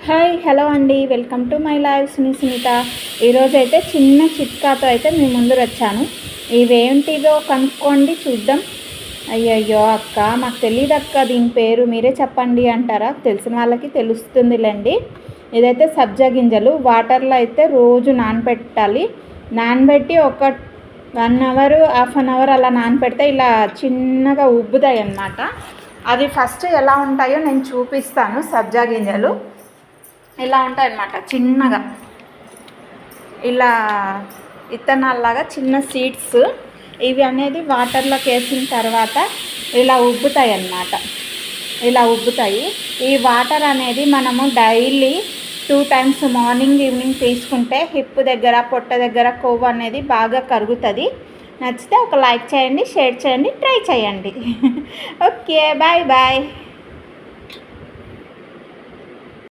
Hi hello అండి, welcome to my life Sunitha. ఈరోజైతే చిన్న చిట్కాతో అయితే మీ ముందు వచ్చాను. ఇవేంటిదో కనుక్కోండి చూద్దాం. అయ్యయ్యో అక్క, మాకు తెలియదు అక్క, దీని పేరు మీరే చెప్పండి అంటారా? తెలిసిన వాళ్ళకి తెలుస్తుందిలేండి. ఇదైతే సబ్జా గింజలు వాటర్లో అయితే రోజు నానబెట్టాలి. నానబెట్టి ఒక 1 అవర్ హాఫ్ అన్ అవర్ అలా నానబెడితే ఇలా చిన్నగా ఉబ్బుతాయి అన్నమాట. అది ఫస్ట్ ఎలా ఉంటాయో నేను చూపిస్తాను. సబ్జా గింజలు ఇలా ఉంటాయన్నమాట, చిన్నగా ఇలా ఇత్తనాల్లాగా చిన్న సీడ్స్. ఇవి అనేది వాటర్లోకి వేసిన తర్వాత ఇలా ఉబ్బుతాయి అన్నమాట. ఇలా ఉబ్బుతాయి. ఈ వాటర్ అనేది మనము డైలీ 2 టైమ్స్ మార్నింగ్ ఈవినింగ్ తీసుకుంటే హిప్ దగ్గర పొట్ట దగ్గర కొవ్వు అనేది బాగా కరుగుతుంది. నచ్చితే ఒక లైక్ చేయండి, షేర్ చేయండి, ట్రై చేయండి. Okay, bye bye.